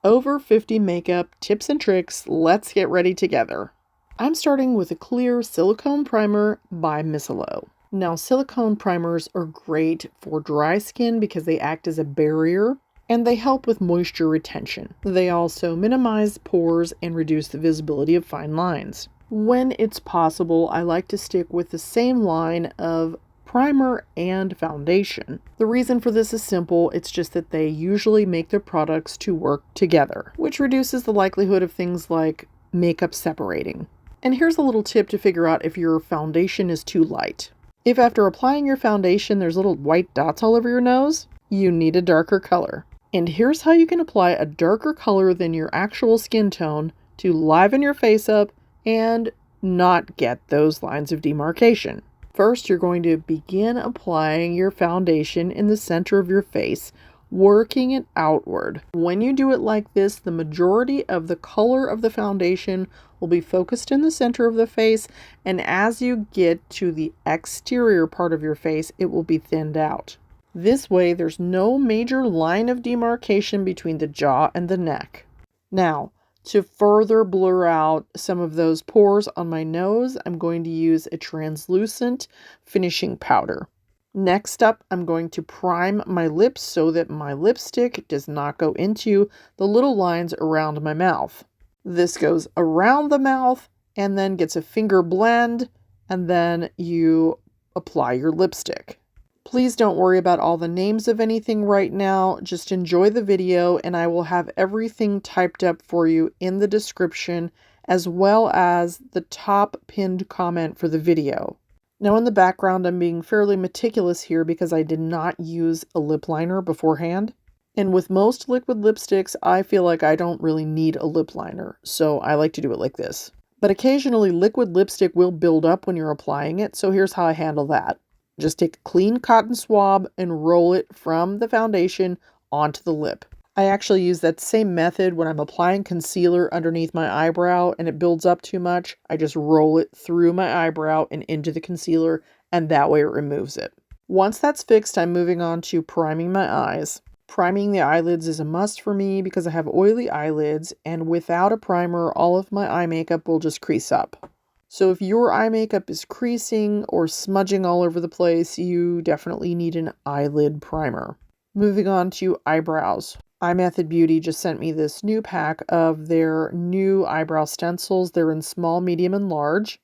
Over 50 makeup tips and tricks. Let's get ready together. I'm starting with a clear silicone primer by Miccilo. Now, silicone primers are great for dry skin because they act as a barrier and they help with moisture retention. They also minimize pores and reduce the visibility of fine lines. When it's possible, I like to stick with the same line of primer and foundation. The reason for this is simple. It's just that they usually make their products to work together, which reduces the likelihood of things like makeup separating. And here's a little tip to figure out if your foundation is too light. If after applying your foundation there's little white dots all over your nose, you need a darker color. And here's how you can apply a darker color than your actual skin tone to liven your face up and not get those lines of demarcation. First, you're going to begin applying your foundation in the center of your face, working it outward. When you do it like this, the majority of the color of the foundation will be focused in the center of the face, and as you get to the exterior part of your face, it will be thinned out. This way, there's no major line of demarcation between the jaw and the neck. Now, to further blur out some of those pores on my nose, I'm going to use a translucent finishing powder. Next up, I'm going to prime my lips so that my lipstick does not go into the little lines around my mouth. This goes around the mouth and then gets a finger blend, and then you apply your lipstick. Please don't worry about all the names of anything right now. Just enjoy the video, and I will have everything typed up for you in the description, as well as the top pinned comment for the video. Now in the background, I'm being fairly meticulous here because I did not use a lip liner beforehand. And with most liquid lipsticks, I feel like I don't really need a lip liner, so I like to do it like this. But occasionally, liquid lipstick will build up when you're applying it, so here's how I handle that. Just take a clean cotton swab and roll it from the foundation onto the lip. I actually use that same method when I'm applying concealer underneath my eyebrow and it builds up too much. I just roll it through my eyebrow and into the concealer, and that way it removes it. Once that's fixed, I'm moving on to priming my eyes. Priming the eyelids is a must for me because I have oily eyelids, and without a primer, all of my eye makeup will just crease up. So if your eye makeup is creasing or smudging all over the place, you definitely need an eyelid primer. Moving on to eyebrows. iMethod Beauty just sent me this new pack of their new eyebrow stencils. They're in small, medium, and large.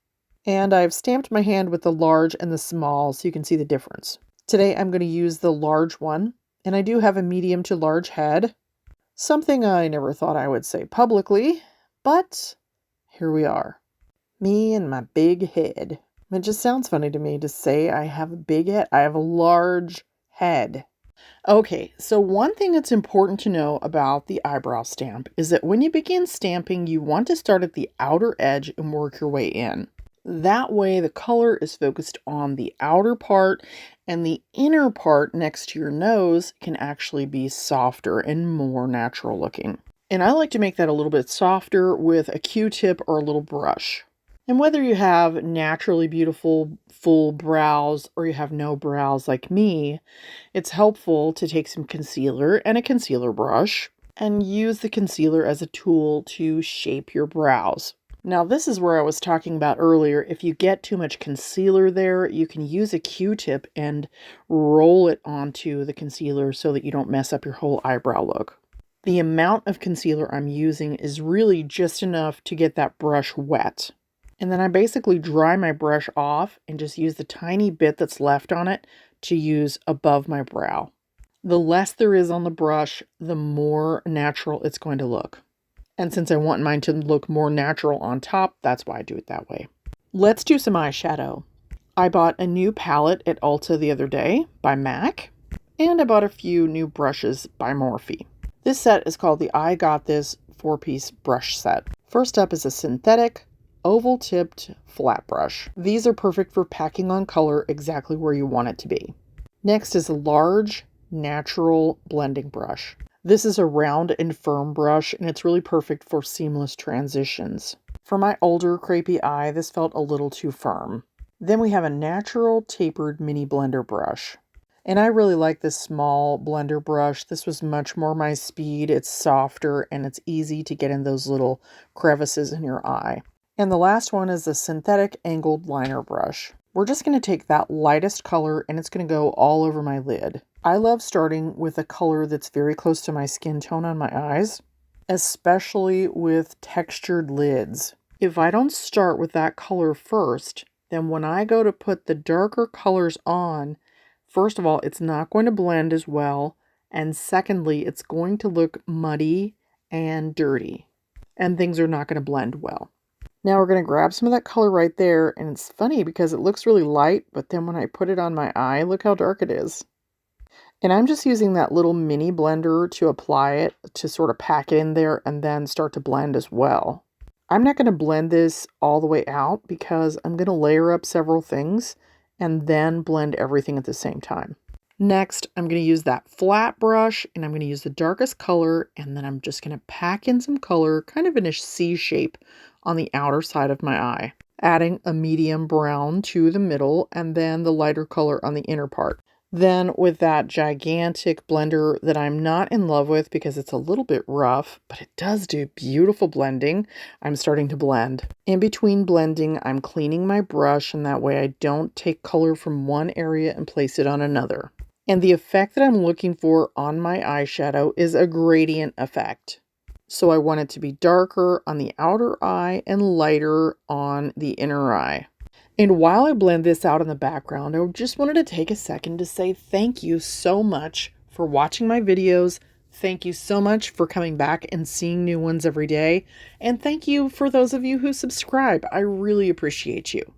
And I've stamped my hand with the large and the small so you can see the difference. Today I'm going to use the large one, and I do have a medium to large head. Something I never thought I would say publicly, but here we are. Me and my big head. It just sounds funny to me to say I have a big head. I have a large head. Okay, so one thing that's important to know about the eyebrow stamp is that when you begin stamping, you want to start at the outer edge and work your way in. That way the color is focused on the outer part, and the inner part next to your nose can actually be softer and more natural looking. And I like to make that a little bit softer with a Q-tip or a little brush. And whether you have naturally beautiful full brows or you have no brows like me, it's helpful to take some concealer and a concealer brush and use the concealer as a tool to shape your brows. Now, this is where I was talking about earlier. If you get too much concealer there, you can use a Q-tip and roll it onto the concealer so that you don't mess up your whole eyebrow look. The amount of concealer I'm using is really just enough to get that brush wet. And then I basically dry my brush off and just use the tiny bit that's left on it to use above my brow. The less there is on the brush, the more natural it's going to look. And since I want mine to look more natural on top, that's why I do it that way. Let's do some eyeshadow. I bought a new palette at Ulta the other day by MAC, and I bought a few new brushes by Morphe. This set is called the I Got This 4-piece brush set. First up is a synthetic oval-tipped flat brush. These are perfect for packing on color exactly where you want it to be. Next is a large, natural blending brush. This is a round and firm brush, and it's really perfect for seamless transitions. For my older, crepey eye, this felt a little too firm. Then we have a natural, tapered mini blender brush. And I really like this small blender brush. This was much more my speed. It's softer and it's easy to get in those little crevices in your eye. And the last one is a synthetic angled liner brush. We're just going to take that lightest color and it's going to go all over my lid. I love starting with a color that's very close to my skin tone on my eyes, especially with textured lids. If I don't start with that color first, then when I go to put the darker colors on, first of all, it's not going to blend as well, and secondly, it's going to look muddy and dirty, and things are not going to blend well. Now we're going to grab some of that color right there, and it's funny because it looks really light, but then when I put it on my eye, look how dark it is. And I'm just using that little mini blender to apply it, to sort of pack it in there and then start to blend as well. I'm not going to blend this all the way out because I'm going to layer up several things and then blend everything at the same time. Next, I'm going to use that flat brush and I'm going to use the darkest color, and then I'm just going to pack in some color kind of in a C shape on the outer side of my eye, adding a medium brown to the middle and then the lighter color on the inner part. Then with that gigantic blender that I'm not in love with because it's a little bit rough, but it does do beautiful blending, I'm starting to blend. In between blending, I'm cleaning my brush, and that way I don't take color from one area and place it on another. And the effect that I'm looking for on my eyeshadow is a gradient effect. So I want it to be darker on the outer eye and lighter on the inner eye. And while I blend this out in the background, I just wanted to take a second to say thank you so much for watching my videos. Thank you so much for coming back and seeing new ones every day. And thank you for those of you who subscribe. I really appreciate you.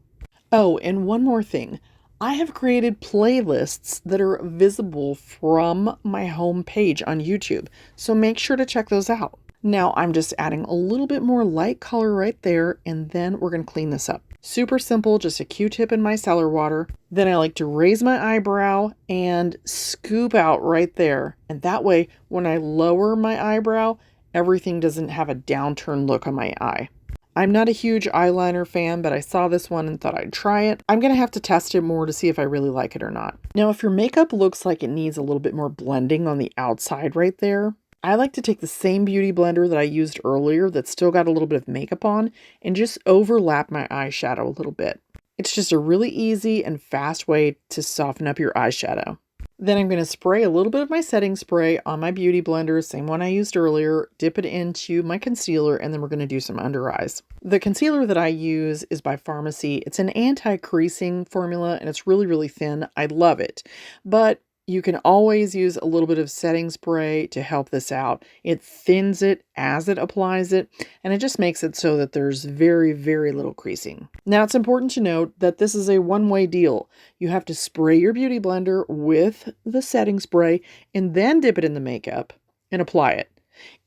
Oh, and one more thing. I have created playlists that are visible from my home page on YouTube, so make sure to check those out. Now I'm just adding a little bit more light color right there, and then we're going to clean this up. Super simple, just a Q-tip in my cellar water. Then I like to raise my eyebrow and scoop out right there. And that way, when I lower my eyebrow, everything doesn't have a downturn look on my eye. I'm not a huge eyeliner fan, but I saw this one and thought I'd try it. I'm going to have to test it more to see if I really like it or not. Now, if your makeup looks like it needs a little bit more blending on the outside right there, I like to take the same beauty blender that I used earlier that's still got a little bit of makeup on and just overlap my eyeshadow a little bit. It's just a really easy and fast way to soften up your eyeshadow. Then I'm going to spray a little bit of my setting spray on my beauty blender, same one I used earlier, dip it into my concealer, and then we're going to do some under eyes. The concealer that I use is by Pharmacy. It's an anti-creasing formula and it's really, really thin. I love it. But you can always use a little bit of setting spray to help this out. It thins it as it applies it, and it just makes it so that there's very, very little creasing. Now, it's important to note that this is a one-way deal. You have to spray your beauty blender with the setting spray and then dip it in the makeup and apply it.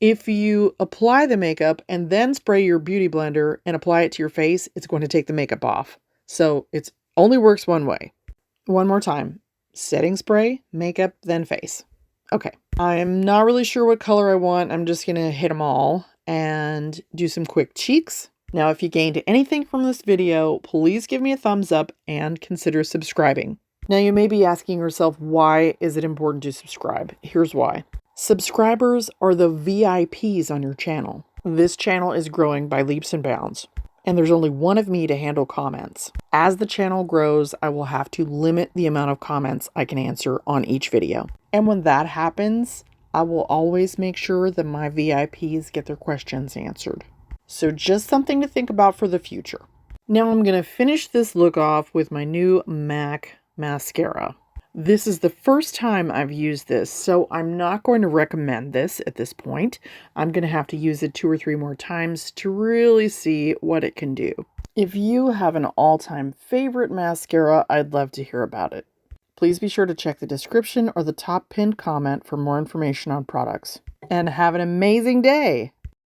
If you apply the makeup and then spray your beauty blender and apply it to your face, it's going to take the makeup off. So it only works one way. One more time. Setting spray, makeup, then face. Okay, I'm not really sure what color I want. I'm just going to hit them all and do some quick cheeks. Now, if you gained anything from this video, please give me a thumbs up and consider subscribing. Now, you may be asking yourself, why is it important to subscribe? Here's why. Subscribers are the VIPs on your channel. This channel is growing by leaps and bounds, and there's only one of me to handle comments. As the channel grows, I will have to limit the amount of comments I can answer on each video. And when that happens, I will always make sure that my VIPs get their questions answered. So just something to think about for the future. Now I'm going to finish this look off with my new MAC mascara. This is the first time I've used this, so I'm not going to recommend this at this point. I'm going to have to use it 2 or 3 more times to really see what it can do. If you have an all-time favorite mascara, I'd love to hear about it. Please be sure to check the description or the top pinned comment for more information on products. And have an amazing day!